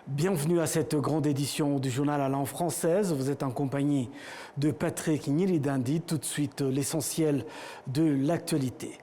Bienvenue à cette grande édition du journal à langue française. Vous êtes en compagnie de Patrick Nyirindandi. Tout de suite, l'essentiel de l'actualité.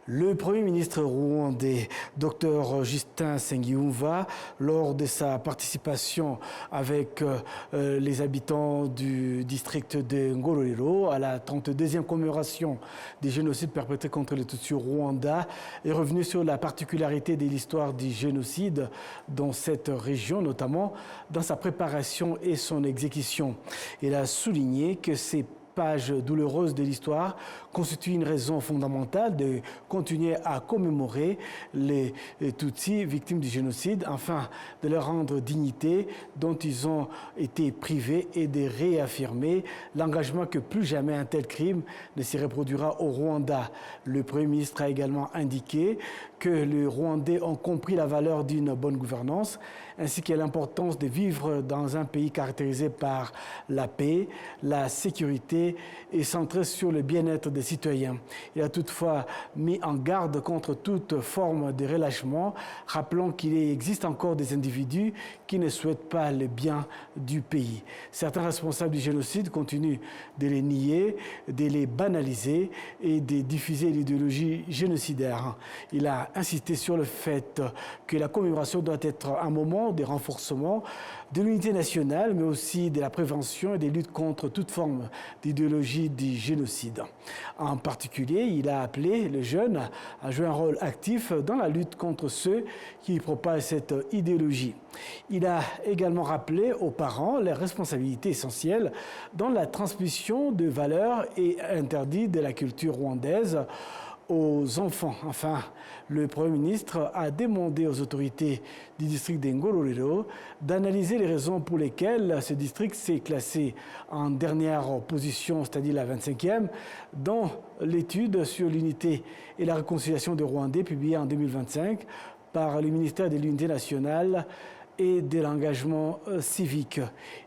Le Premier ministre rwandais, Dr Justin Nsengiyumva, lors de sa participation avec les habitants du district de Ngororero à la 32e commémoration des génocides perpétrés contre les Tutsis au Rwanda, est revenu sur la particularité de l'histoire du génocide dans cette région, notamment dans sa préparation et son exécution. Il a souligné que ces pages douloureuses de l'histoire constituent une raison fondamentale de continuer à commémorer les Tutsis victimes du génocide afin de leur rendre dignité dont ils ont été privés et de réaffirmer l'engagement que plus jamais un tel crime ne se reproduira au Rwanda. Le Premier ministre a également indiqué que les Rwandais ont compris la valeur d'une bonne gouvernance ainsi que l'importance de vivre dans un pays caractérisé par la paix, la sécurité et centré sur le bien-être des citoyens. Il a toutefois mis en garde contre toute forme de relâchement, rappelant qu'il existe encore des individus qui ne souhaitent pas le bien du pays. Certains responsables du génocide continuent de les nier, de les banaliser et de diffuser l'idéologie génocidaire. Il a insisté sur le fait que la commémoration doit être un moment de renforcement de l'unité nationale, mais aussi de la prévention et des luttes contre toute forme d'idéologie du génocide. En particulier, il a appelé les jeunes à jouer un rôle actif dans la lutte contre ceux qui propagent cette idéologie. Il a également rappelé aux parents les responsabilités essentielles dans la transmission de valeurs et interdits de la culture rwandaise aux enfants. Enfin, le Premier ministre a demandé aux autorités du district de Ngororero d'analyser les raisons pour lesquelles ce district s'est classé en dernière position, c'est-à-dire la 25e, dans l'étude sur l'unité et la réconciliation des Rwandais publiée en 2025 par le ministère de l'Unité nationale et de l'engagement civique.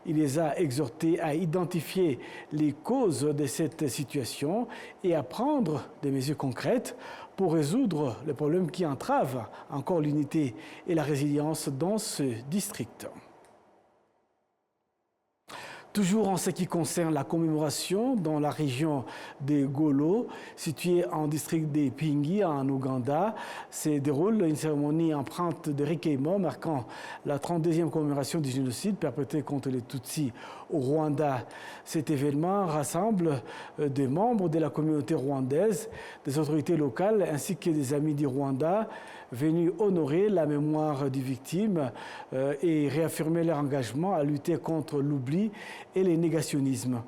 Il les a exhortés à identifier les causes de cette situation et à prendre des mesures concrètes pour résoudre les problèmes qui entravent encore l'unité et la résilience dans ce district. Toujours en ce qui concerne la commémoration dans la région de Golo, située en district de Pingi, en Ouganda, se déroule une cérémonie empreinte de recueillement marquant la 32e commémoration du génocide perpétré contre les Tutsis au Rwanda. Cet événement rassemble des membres de la communauté rwandaise, des autorités locales ainsi que des amis du Rwanda venus honorer la mémoire des victimes et réaffirmer leur engagement à lutter contre l'oubli et le négationnisme.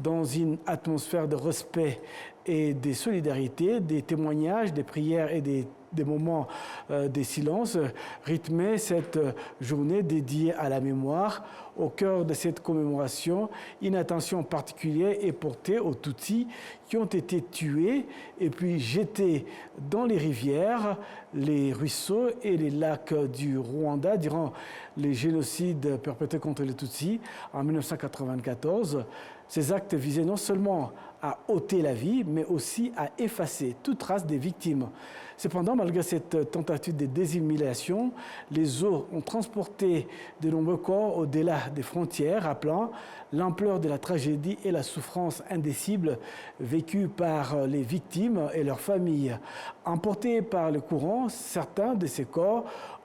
Dans une atmosphère de respect et de solidarité, des témoignages, des prières et des moments de silence rythmaient cette journée dédiée à la mémoire. Au cœur de cette commémoration, une attention particulière est portée aux Tutsis qui ont été tués et puis jetés dans les rivières, les ruisseaux et les lacs du Rwanda durant les génocides perpétrés contre les Tutsis en 1994. Ces actes visaient non seulement à ôter la vie, mais aussi à effacer toute trace des victimes. Cependant, malgré cette tentative de désimulation, les eaux ont transporté de nombreux corps au-delà des frontières, rappelant l'ampleur de la tragédie et la souffrance indicible vécue par les victimes et leurs familles. Emportés par le courant, certains de ces corps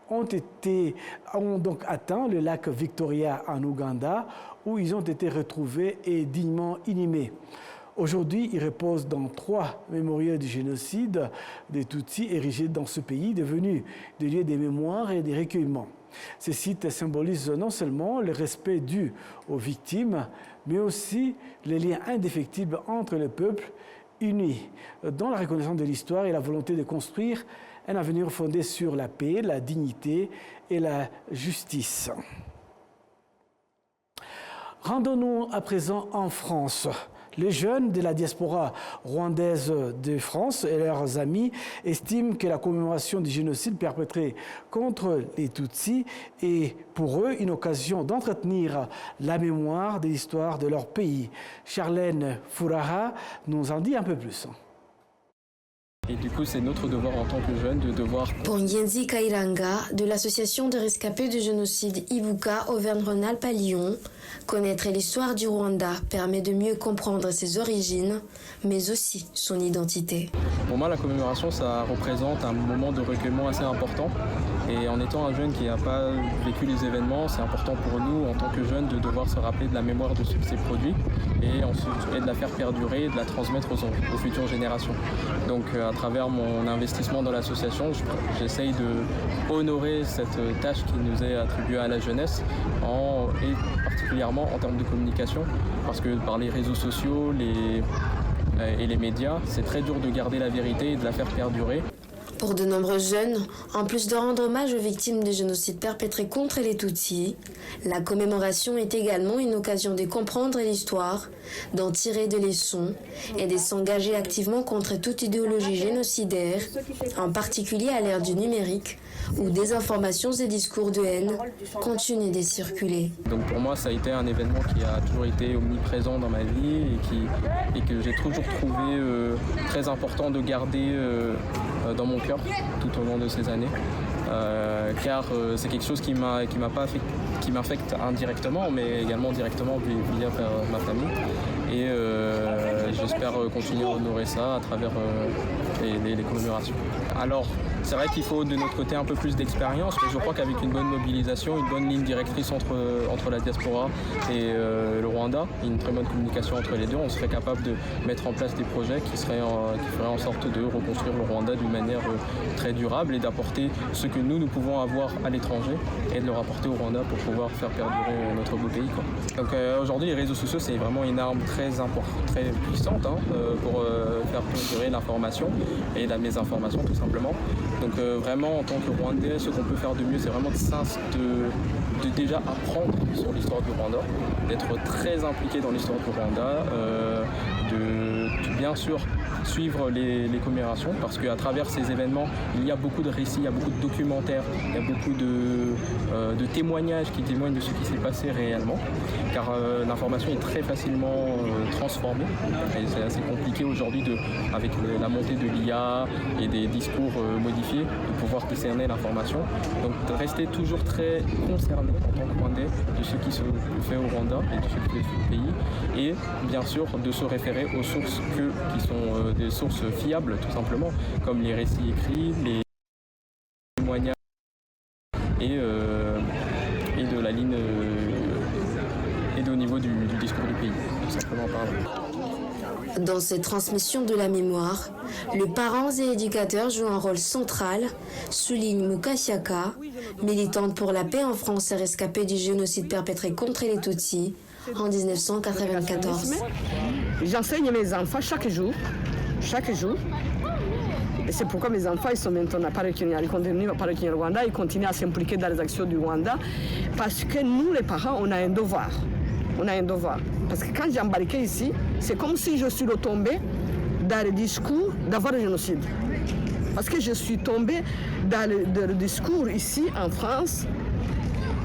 ont donc atteint le lac Victoria en Ouganda, où ils ont été retrouvés et dignement inhumés. Aujourd'hui, ils reposent dans 3 mémoriaux du génocide des Tutsis érigés dans ce pays, devenus des lieux de mémoire et de recueillement. Ces sites symbolisent non seulement le respect dû aux victimes, mais aussi les liens indéfectibles entre les peuples unis dans la reconnaissance de l'histoire et la volonté de construire un avenir fondé sur la paix, la dignité et la justice. Rendons-nous à présent en France. Les jeunes de la diaspora rwandaise de France et leurs amis estiment que la commémoration du génocide perpétré contre les Tutsis est pour eux une occasion d'entretenir la mémoire de l'histoire de leur pays. Charlène Furaha nous en dit un peu plus. Et du coup, c'est notre devoir en tant que jeunes de devoir... Pour Nyenzi Kairanga, de l'association de rescapés du génocide Ibuka Auvergne-Rhône-Alpes à Lyon, connaître l'histoire du Rwanda permet de mieux comprendre ses origines, mais aussi son identité. Pour moi, la commémoration, ça représente un moment de recueillement assez important. Et en étant un jeune qui n'a pas vécu les événements, c'est important pour nous, en tant que jeunes, de devoir se rappeler de la mémoire de ce qui s'est produit et ensuite de la faire perdurer et de la transmettre aux futures générations. Donc, à travers mon investissement dans l'association, j'essaye de honorer cette tâche qui nous est attribuée à la jeunesse, et particulièrement en termes de communication, parce que par les réseaux sociaux et les médias, c'est très dur de garder la vérité et de la faire perdurer. Pour de nombreux jeunes, en plus de rendre hommage aux victimes du génocide perpétré contre les Tutsis, la commémoration est également une occasion de comprendre l'histoire, d'en tirer des leçons et de s'engager activement contre toute idéologie génocidaire, en particulier à l'ère du numérique, où des informations et discours de haine continuent de circuler. Donc pour moi, ça a été un événement qui a toujours été omniprésent dans ma vie et que j'ai toujours trouvé très important de garder dans mon cœur tout au long de ces années. Car c'est quelque chose qui m'affecte indirectement, mais également directement via ma famille. Et j'espère continuer à honorer ça à travers les commémorations. Alors, c'est vrai qu'il faut de notre côté un peu plus d'expérience, mais je crois qu'avec une bonne mobilisation, une bonne ligne directrice entre la diaspora et le Rwanda, une très bonne communication entre les deux, on serait capable de mettre en place des projets qui feraient en sorte de reconstruire le Rwanda d'une manière très durable et d'apporter ce que nous pouvons avoir à l'étranger et de le rapporter au Rwanda pour pouvoir faire perdurer notre beau pays, quoi. Donc aujourd'hui, les réseaux sociaux, c'est vraiment une arme très puissante pour faire perdurer l'information et la mésinformation tout simplement. Donc vraiment, en tant que Rwandais, ce qu'on peut faire de mieux, c'est vraiment de déjà apprendre sur l'histoire du Rwanda, d'être très impliqué dans l'histoire du Rwanda, de bien sûr suivre les commémorations, parce qu'à travers ces événements, il y a beaucoup de récits, il y a beaucoup de documentaires, il y a beaucoup de témoignages qui témoignent de ce qui s'est passé réellement, car l'information est très facilement transformée, et c'est assez compliqué aujourd'hui, avec la montée de l'IA et des discours modifiés, de pouvoir discerner l'information. Donc de rester toujours très concerné en tant que Rwandais de ce qui se fait au Rwanda et de ce qui se fait au pays, et bien sûr de se référer aux sources qui sont des sources fiables tout simplement, comme les récits écrits, les témoignages et de la ligne et au niveau du discours du pays, tout simplement parlant. Dans cette transmission de la mémoire, les parents et éducateurs jouent un rôle central, souligne Mukashiaka, militante pour la paix en France et rescapée du génocide perpétré contre les Tutsis en 1994. J'enseigne mes enfants chaque jour. Et c'est pourquoi mes enfants, ils sont maintenant à Paris-Kenya, ils continuent à Paris-Kenya, Rwanda, ils continuent à s'impliquer dans les actions du Rwanda, parce que nous, les parents, on a un devoir. Parce que quand j'ai embarqué ici, c'est comme si je suis retombée dans le discours d'avoir le génocide. Parce que je suis tombée dans le discours ici, en France,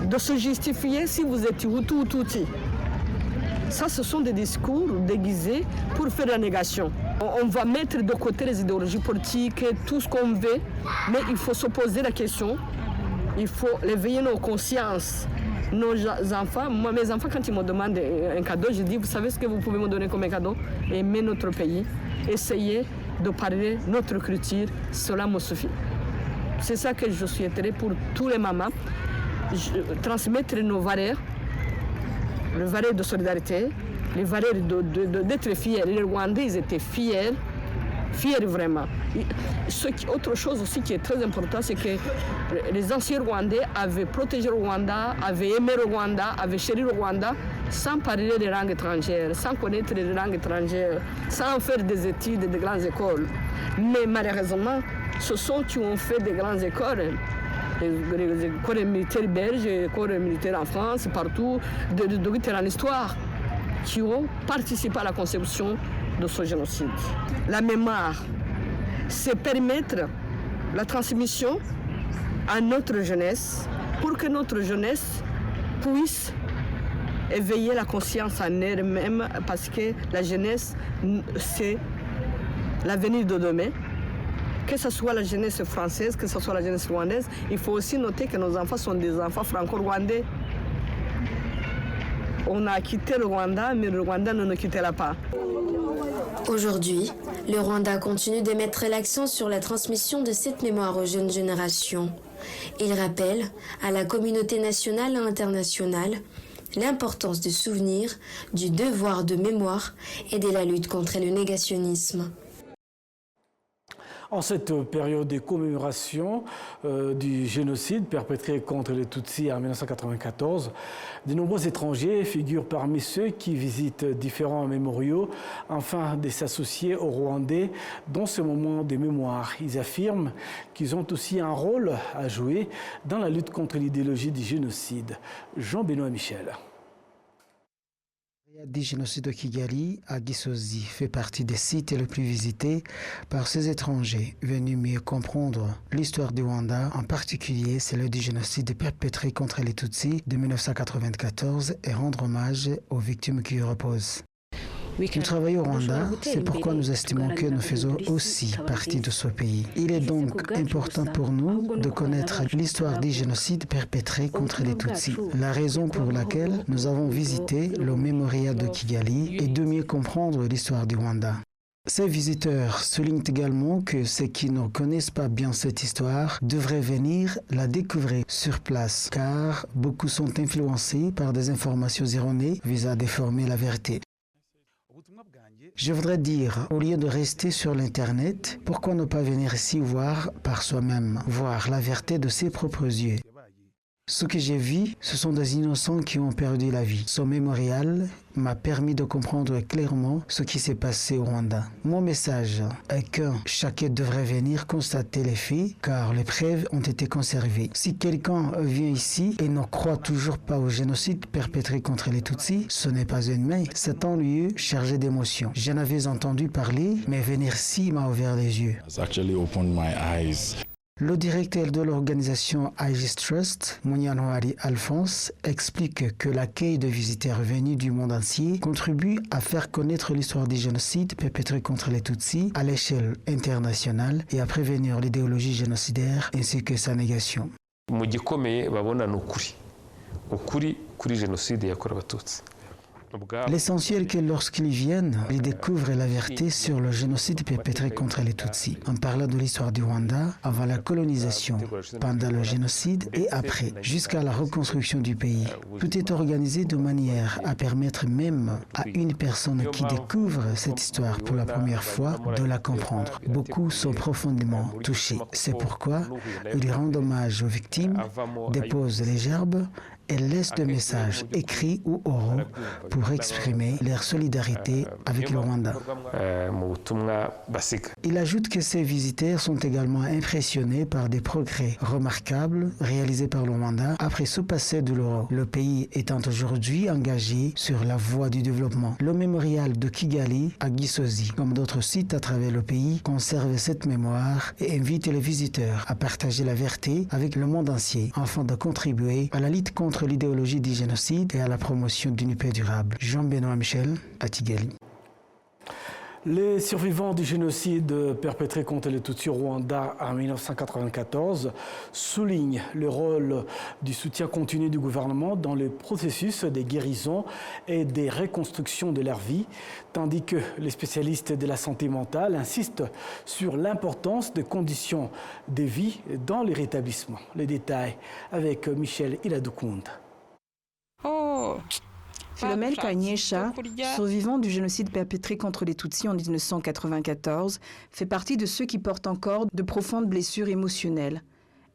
de se justifier si vous êtes Hutu ou Tutsi. Ça, ce sont des discours déguisés pour faire la négation. On va mettre de côté les idéologies politiques, tout ce qu'on veut, mais il faut se poser la question. Il faut réveiller nos consciences. Nos enfants, moi, mes enfants, quand ils me demandent un cadeau, je dis, vous savez ce que vous pouvez me donner comme un cadeau? Aimer notre pays, essayer de parler notre culture, cela me suffit. C'est ça que je souhaiterais pour tous les mamans, transmettre nos valeurs, les valeurs de solidarité, les valeurs d'être fiers. Les Rwandais, ils étaient fiers vraiment. Autre chose aussi qui est très important, c'est que les anciens Rwandais avaient protégé le Rwanda, avaient aimé le Rwanda, avaient chéri le Rwanda, sans parler des langues étrangères, sans connaître les langues étrangères, sans faire des études de grandes écoles. Mais malheureusement, ce sont qui ont fait des grandes écoles. Les écoles militaires belges, les écoles militaires en France, partout, en histoire, qui ont participé à la conception de ce génocide. La mémoire, c'est permettre la transmission à notre jeunesse pour que notre jeunesse puisse éveiller la conscience en elle-même, parce que la jeunesse, c'est l'avenir de demain. que ce soit la jeunesse française, que ce soit la jeunesse rwandaise, il faut aussi noter que nos enfants sont des enfants franco-rwandais. On a quitté le Rwanda, mais le Rwanda ne nous quittera pas. Aujourd'hui, le Rwanda continue de mettre l'accent sur la transmission de cette mémoire aux jeunes générations. Il rappelle à la communauté nationale et internationale l'importance du souvenir, du devoir de mémoire et de la lutte contre le négationnisme. En cette période de commémoration du génocide perpétré contre les Tutsis en 1994, de nombreux étrangers figurent parmi ceux qui visitent différents mémoriaux afin de s'associer aux Rwandais dans ce moment de mémoire. Ils affirment qu'ils ont aussi un rôle à jouer dans la lutte contre l'idéologie du génocide. Jean-Benoît Michel. Du génocide de Kigali à Gisozi fait partie des sites les plus visités par ces étrangers venus mieux comprendre l'histoire du Rwanda, en particulier celle du génocide perpétré contre les Tutsis de 1994 et rendre hommage aux victimes qui y reposent. Nous travaillons au Rwanda, c'est pourquoi nous estimons que nous faisons aussi partie de ce pays. Il est donc important pour nous de connaître l'histoire du génocide perpétré contre les Tutsis. La raison pour laquelle nous avons visité le mémorial de Kigali est de mieux comprendre l'histoire du Rwanda. Ces visiteurs soulignent également que ceux qui ne connaissent pas bien cette histoire devraient venir la découvrir sur place, car beaucoup sont influencés par des informations erronées visant à déformer la vérité. Je voudrais dire, au lieu de rester sur l'Internet, pourquoi ne pas venir ici voir par soi-même, voir la vérité de ses propres yeux. Ce que j'ai vu, ce sont des innocents qui ont perdu la vie. Ce mémorial m'a permis de comprendre clairement ce qui s'est passé au Rwanda. Mon message est que chacun devrait venir constater les faits, car les preuves ont été conservées. Si quelqu'un vient ici et ne croit toujours pas au génocide perpétré contre les Tutsis, ce n'est pas une main, c'est un lieu chargé d'émotions. J'en avais entendu parler, mais venir ici m'a ouvert les yeux. Le directeur de l'organisation Aegis Trust, Munyanwari Alphonse, explique que l'accueil de visiteurs venus du monde entier contribue à faire connaître l'histoire du génocide perpétré contre les Tutsis à l'échelle internationale et à prévenir l'idéologie génocidaire ainsi que sa négation. Mu gikomeye babona n'ukuri kuri jenoside yakorewe abatutsi. L'essentiel est que lorsqu'ils viennent, ils découvrent la vérité sur le génocide perpétré contre les Tutsis. En parlant de l'histoire du Rwanda, avant la colonisation, pendant le génocide et après, jusqu'à la reconstruction du pays. Tout est organisé de manière à permettre même à une personne qui découvre cette histoire pour la première fois de la comprendre. Beaucoup sont profondément touchés. C'est pourquoi ils rendent hommage aux victimes, déposent les gerbes et laissent des messages écrits ou oraux pour exprimer leur solidarité avec le Rwanda. Il ajoute que ces visiteurs sont également impressionnés par des progrès remarquables réalisés par le Rwanda après ce passé douloureux, le pays étant aujourd'hui engagé sur la voie du développement. Le mémorial de Kigali à Gisozi, comme d'autres sites à travers le pays, conserve cette mémoire et invite les visiteurs à partager la vérité avec le monde entier afin de contribuer à la lutte contre l'idéologie du génocide et à la promotion d'une paix durable. Jean-Benoît Michel, à Kigali. Les survivants du génocide perpétré contre les Tutsis au Rwanda en 1994 soulignent le rôle du soutien continu du gouvernement dans le processus des guérisons et des reconstructions de leur vie, tandis que les spécialistes de la santé mentale insistent sur l'importance des conditions de vie dans les rétablissements. Les détails avec Michel Iladoukound. Philomène Kanyesha, survivant du génocide perpétré contre les Tutsis en 1994, fait partie de ceux qui portent encore de profondes blessures émotionnelles.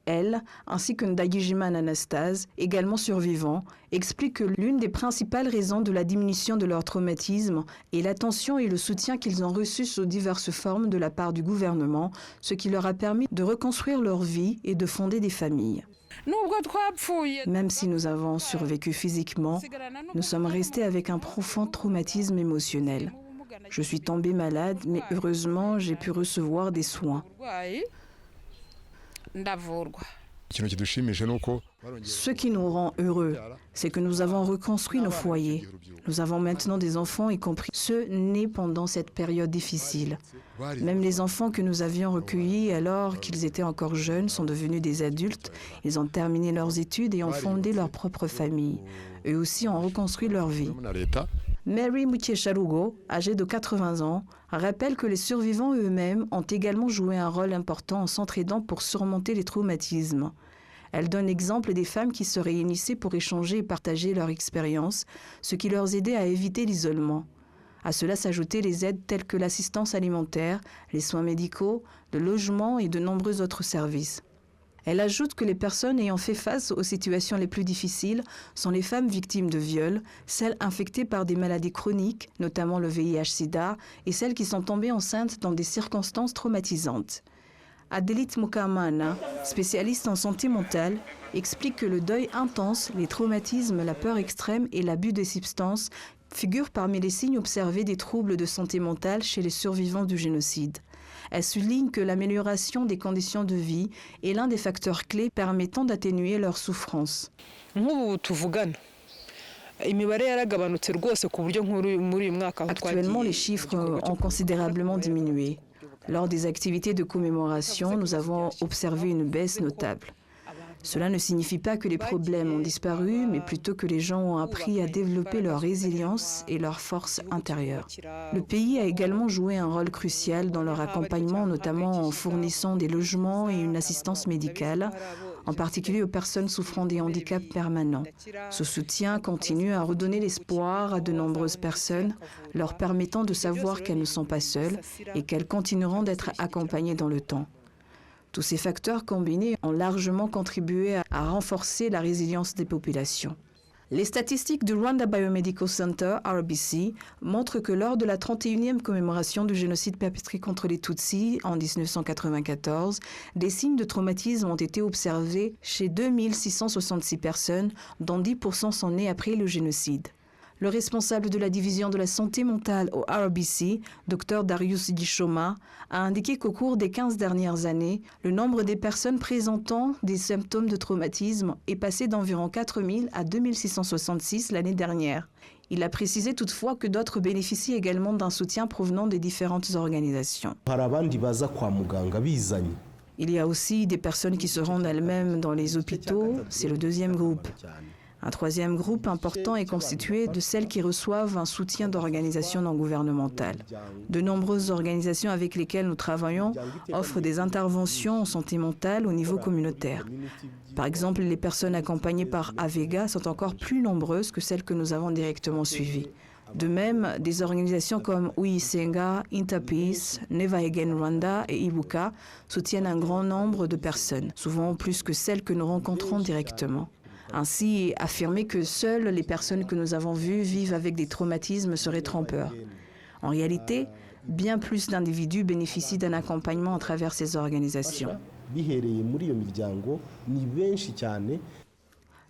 Elle, ainsi que Ndagijimana Anastase, également survivant, explique que l'une des principales raisons de la diminution de leur traumatisme est l'attention et le soutien qu'ils ont reçus sous diverses formes de la part du gouvernement, ce qui leur a permis de reconstruire leur vie et de fonder des familles. Même si nous avons survécu physiquement, nous sommes restés avec un profond traumatisme émotionnel. Je suis tombée malade, mais heureusement, j'ai pu recevoir des soins. Ce qui nous rend heureux, c'est que nous avons reconstruit nos foyers. Nous avons maintenant des enfants, y compris ceux nés pendant cette période difficile. Même les enfants que nous avions recueillis alors qu'ils étaient encore jeunes sont devenus des adultes. Ils ont terminé leurs études et ont fondé leur propre famille. Eux aussi ont reconstruit leur vie. Mary Mutiesharugo, âgée de 80 ans, rappelle que les survivants eux-mêmes ont également joué un rôle important en s'entraidant pour surmonter les traumatismes. Elle donne l'exemple des femmes qui se réunissaient pour échanger et partager leur expérience, ce qui leur aidait à éviter l'isolement. À cela s'ajoutaient les aides telles que l'assistance alimentaire, les soins médicaux, le logement et de nombreux autres services. Elle ajoute que les personnes ayant fait face aux situations les plus difficiles sont les femmes victimes de viols, celles infectées par des maladies chroniques, notamment le VIH-Sida, et celles qui sont tombées enceintes dans des circonstances traumatisantes. Adelit Mukamana, spécialiste en santé mentale, explique que le deuil intense, les traumatismes, la peur extrême et l'abus de substances figurent parmi les signes observés des troubles de santé mentale chez les survivants du génocide. Elle souligne que l'amélioration des conditions de vie est l'un des facteurs clés permettant d'atténuer leur souffrance. Actuellement, les chiffres ont considérablement diminué. Lors des activités de commémoration, nous avons observé une baisse notable. Cela ne signifie pas que les problèmes ont disparu, mais plutôt que les gens ont appris à développer leur résilience et leur force intérieure. Le pays a également joué un rôle crucial dans leur accompagnement, notamment en fournissant des logements et une assistance médicale, en particulier aux personnes souffrant des handicaps permanents. Ce soutien continue à redonner l'espoir à de nombreuses personnes, leur permettant de savoir qu'elles ne sont pas seules et qu'elles continueront d'être accompagnées dans le temps. Tous ces facteurs combinés ont largement contribué à renforcer la résilience des populations. Les statistiques du Rwanda Biomedical Center, RBC, montrent que lors de la 31e commémoration du génocide perpétré contre les Tutsis en 1994, des signes de traumatisme ont été observés chez 2666 personnes, dont 10% sont nés après le génocide. Le responsable de la division de la santé mentale au RBC, Dr Darius Gishoma, a indiqué qu'au cours des 15 dernières années, le nombre des personnes présentant des symptômes de traumatisme est passé d'environ 4000 à 2666 l'année dernière. Il a précisé toutefois que d'autres bénéficient également d'un soutien provenant des différentes organisations. Il y a aussi des personnes qui se rendent elles-mêmes dans les hôpitaux, c'est le deuxième groupe. Un troisième groupe important est constitué de celles qui reçoivent un soutien d'organisations non gouvernementales. De nombreuses organisations avec lesquelles nous travaillons offrent des interventions en santé mentale au niveau communautaire. Par exemple, les personnes accompagnées par Avega sont encore plus nombreuses que celles que nous avons directement suivies. De même, des organisations comme Uisenga, Interpeace, Never Again Rwanda et Ibuka soutiennent un grand nombre de personnes, souvent plus que celles que nous rencontrons directement. Ainsi, affirmer que seules les personnes que nous avons vues vivent avec des traumatismes serait trompeur. En réalité, bien plus d'individus bénéficient d'un accompagnement à travers ces organisations.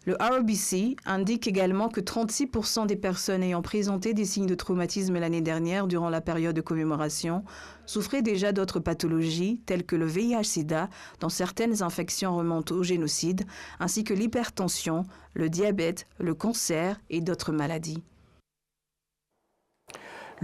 Le RBC indique également que 36% des personnes ayant présenté des signes de traumatisme l'année dernière durant la période de commémoration souffraient déjà d'autres pathologies telles que le VIH-Sida, dont certaines infections remontent au génocide, ainsi que l'hypertension, le diabète, le cancer et d'autres maladies.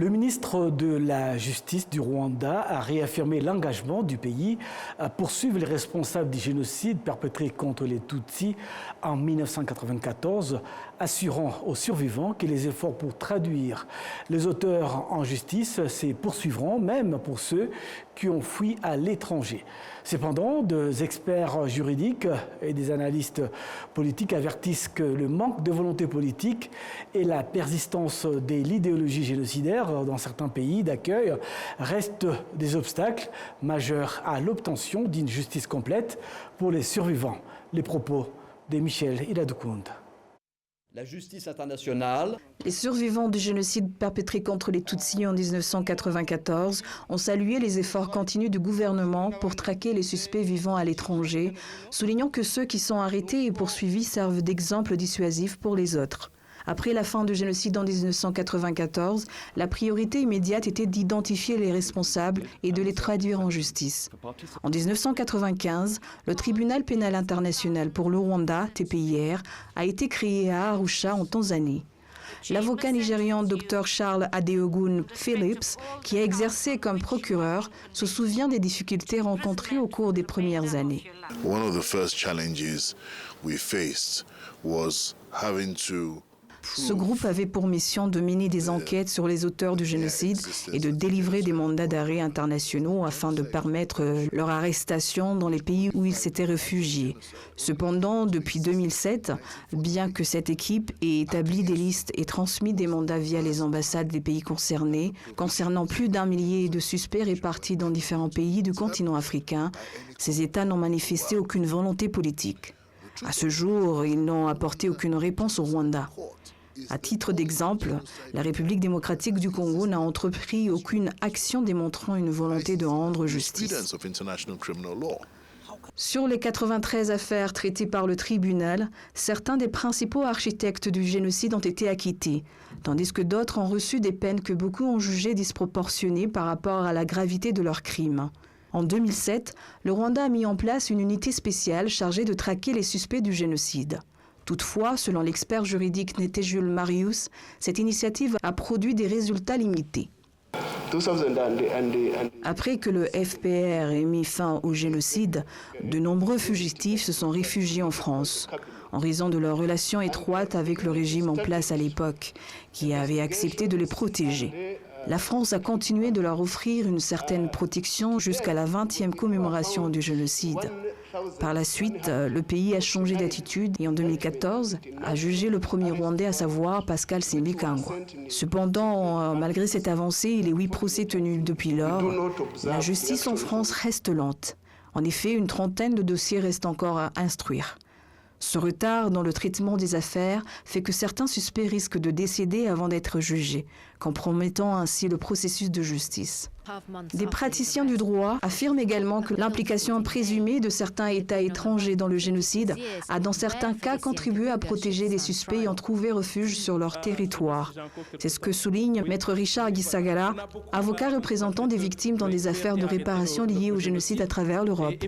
Le ministre de la Justice du Rwanda a réaffirmé l'engagement du pays à poursuivre les responsables du génocide perpétré contre les Tutsis en 1994, assurant aux survivants que les efforts pour traduire les auteurs en justice se poursuivront, même pour ceux qui ont fui à l'étranger. Cependant, des experts juridiques et des analystes politiques avertissent que le manque de volonté politique et la persistance de l'idéologie génocidaire dans certains pays d'accueil restent des obstacles majeurs à l'obtention d'une justice complète pour les survivants. Les propos de Michel Iladoukound. La justice internationale. Les survivants du génocide perpétré contre les Tutsis en 1994 ont salué les efforts continus du gouvernement pour traquer les suspects vivant à l'étranger, soulignant que ceux qui sont arrêtés et poursuivis servent d'exemple dissuasif pour les autres. Après la fin du génocide en 1994, la priorité immédiate était d'identifier les responsables et de les traduire en justice. En 1995, le tribunal pénal international pour le Rwanda, TPIR, a été créé à Arusha en Tanzanie. L'avocat nigérian Dr Charles Adeogun Phillips, qui a exercé comme procureur, se souvient des difficultés rencontrées au cours des premières années. One of the first challenges we faced was having to Ce groupe avait pour mission de mener des enquêtes sur les auteurs du génocide et de délivrer des mandats d'arrêt internationaux afin de permettre leur arrestation dans les pays où ils s'étaient réfugiés. Cependant, depuis 2007, bien que cette équipe ait établi des listes et transmis des mandats via les ambassades des pays concernés, concernant plus d'1 millier de suspects répartis dans différents pays du continent africain, ces États n'ont manifesté aucune volonté politique. À ce jour, ils n'ont apporté aucune réponse au Rwanda. À titre d'exemple, la République démocratique du Congo n'a entrepris aucune action démontrant une volonté de rendre justice. Sur les 93 affaires traitées par le tribunal, certains des principaux architectes du génocide ont été acquittés, tandis que d'autres ont reçu des peines que beaucoup ont jugées disproportionnées par rapport à la gravité de leurs crimes. En 2007, le Rwanda a mis en place une unité spéciale chargée de traquer les suspects du génocide. Toutefois, selon l'expert juridique Netejul Marius, cette initiative a produit des résultats limités. Après que le FPR ait mis fin au génocide, de nombreux fugitifs se sont réfugiés en France, en raison de leur relation étroite avec le régime en place à l'époque, qui avait accepté de les protéger. La France a continué de leur offrir une certaine protection jusqu'à la 20e commémoration du génocide. Par la suite, le pays a changé d'attitude et en 2014 a jugé le premier Rwandais, à savoir Pascal Simbikangwa. Cependant, malgré cette avancée et les 8 procès tenus depuis lors, la justice en France reste lente. En effet, une trentaine de dossiers restent encore à instruire. Ce retard dans le traitement des affaires fait que certains suspects risquent de décéder avant d'être jugés, compromettant ainsi le processus de justice. Des praticiens du droit affirment également que l'implication présumée de certains États étrangers dans le génocide a dans certains cas contribué à protéger les suspects ayant trouvé refuge sur leur territoire. C'est ce que souligne Maître Richard Gisagala, avocat représentant des victimes dans des affaires de réparation liées au génocide à travers l'Europe.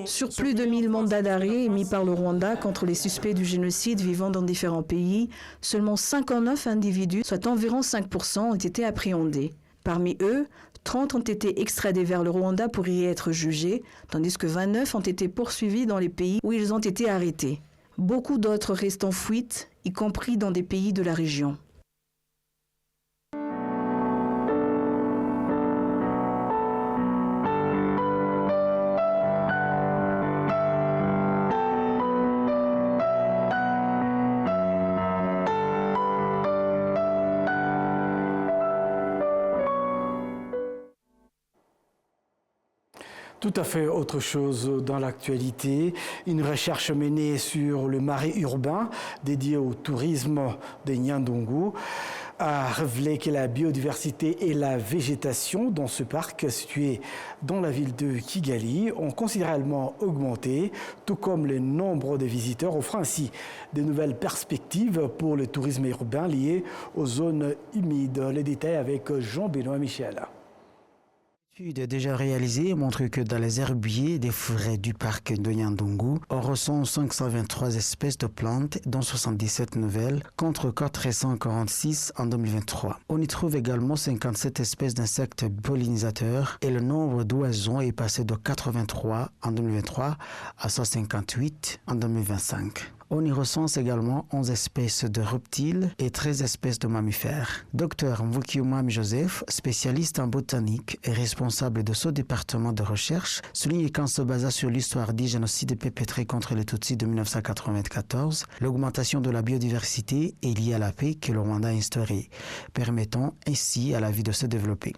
Sur plus de 1000 mandats d'arrêt émis par le Rwanda contre les suspects du génocide vivant dans différents pays, seulement 59 individus, soit environ 5%, ont été appréhendés. Parmi eux, 30 ont été extradés vers le Rwanda pour y être jugés, tandis que 29 ont été poursuivis dans les pays où ils ont été arrêtés. Beaucoup d'autres restent en fuite, y compris dans des pays de la région. Tout à fait autre chose dans l'actualité. Une recherche menée sur le marais urbain dédié au tourisme de Nyandungu a révélé que la biodiversité et la végétation dans ce parc situé dans la ville de Kigali ont considérablement augmenté, tout comme le nombre de visiteurs, offrant ainsi de nouvelles perspectives pour le tourisme urbain lié aux zones humides. Les détails avec Jean-Benoît Michel. L'étude déjà réalisée montre que dans les herbiers des forêts du parc de Nyandungu, on recense 523 espèces de plantes, dont 77 nouvelles, contre 446 en 2023. On y trouve également 57 espèces d'insectes pollinisateurs et le nombre d'oiseaux est passé de 83 en 2023 à 158 en 2025. On y recense également 11 espèces de reptiles et 13 espèces de mammifères. Dr Mvukiumwami Joseph, spécialiste en botanique et responsable de ce département de recherche, souligne qu'en se basant sur l'histoire du génocide perpétré contre les Tutsis de 1994, l'augmentation de la biodiversité est liée à la paix que le Rwanda a instaurée, permettant ainsi à la vie de se développer.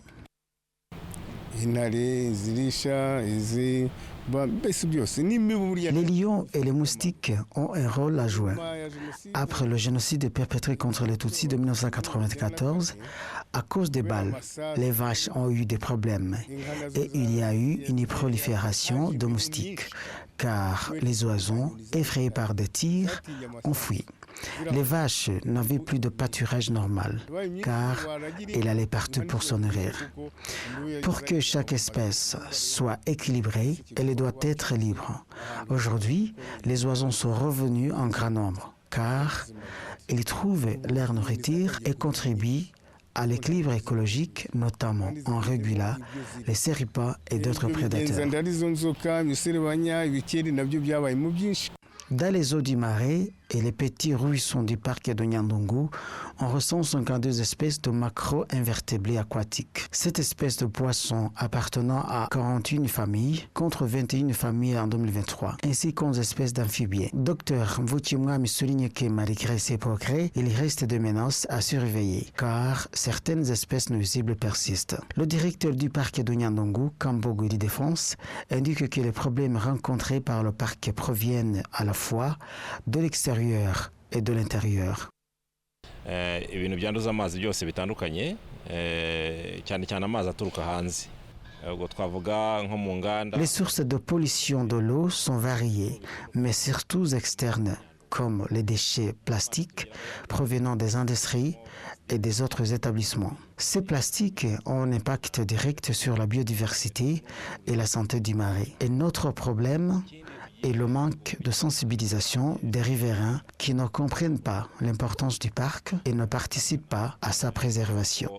Les lions et les moustiques ont un rôle à jouer. Après le génocide perpétré contre les Tutsis de 1994, à cause des balles, les vaches ont eu des problèmes et il y a eu une prolifération de moustiques, car les oiseaux, effrayés par des tirs, ont fui. Les vaches n'avaient plus de pâturage normal, car il allait partout pour se nourrir. Pour que chaque espèce soit équilibrée, elle doit être libre. Aujourd'hui, les oiseaux sont revenus en grand nombre, car ils trouvent leur nourriture et contribuent à l'équilibre écologique, notamment en régulant les séripas et d'autres prédateurs. Dans les eaux du Marais et les petits ruisseaux du parc de Nyandungu, on recense 52 espèces de macro-invertébrés aquatiques. Cette espèce de poisson appartenant à 41 familles contre 21 familles en 2023, ainsi qu'aux espèces d'amphibiens. Dr Mvuchimwami souligne que malgré ces progrès, il reste des menaces à surveiller, car certaines espèces nuisibles persistent. Le directeur du parc de Nyandungu, Kambogo de Défense, indique que les problèmes rencontrés par le parc proviennent à la fois de l'extérieur et de l'intérieur. Ibintu byanduza amazi byose bitandukanye cyane cyane amazi aturuka hanze. Les sources de pollution de l'eau sont variées, mais surtout externes, comme les déchets plastiques provenant des industries et des autres établissements. Ces plastiques ont un impact direct sur la biodiversité et la santé du marais. Et notre problème est le manque de sensibilisation des riverains qui ne comprennent pas l'importance du parc et ne participent pas à sa préservation.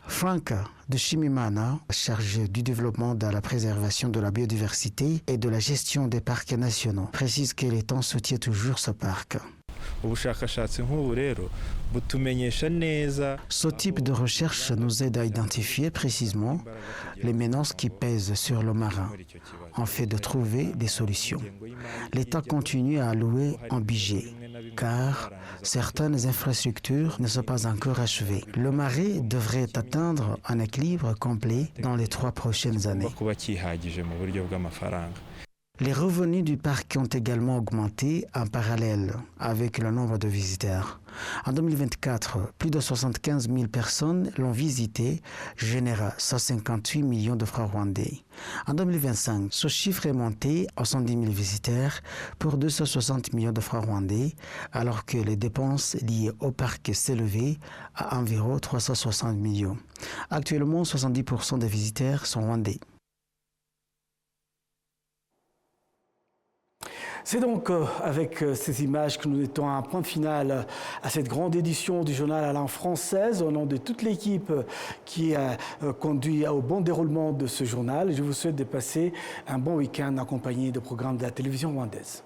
Frank de Chimimana, chargé du développement de la préservation de la biodiversité et de la gestion des parcs nationaux, précise que l'État soutient toujours ce parc. Ce type de recherche nous aide à identifier précisément les menaces qui pèsent sur le marin, en fait de trouver des solutions. L'État continue à allouer un budget, car certaines infrastructures ne sont pas encore achevées. Le marais devrait atteindre un équilibre complet dans les 3 prochaines années. Les revenus du parc ont également augmenté en parallèle avec le nombre de visiteurs. En 2024, plus de 75 000 personnes l'ont visité, générant 158 millions de francs rwandais. En 2025, ce chiffre est monté à 110 000 visiteurs pour 260 millions de francs rwandais, alors que les dépenses liées au parc s'élevaient à environ 360 millions. Actuellement, 70% des visiteurs sont rwandais. C'est donc avec ces images que nous mettons un point final à cette grande édition du journal à langue française. Au nom de toute l'équipe qui a conduit au bon déroulement de ce journal, je vous souhaite de passer un bon week-end accompagné de programmes de la télévision rwandaise.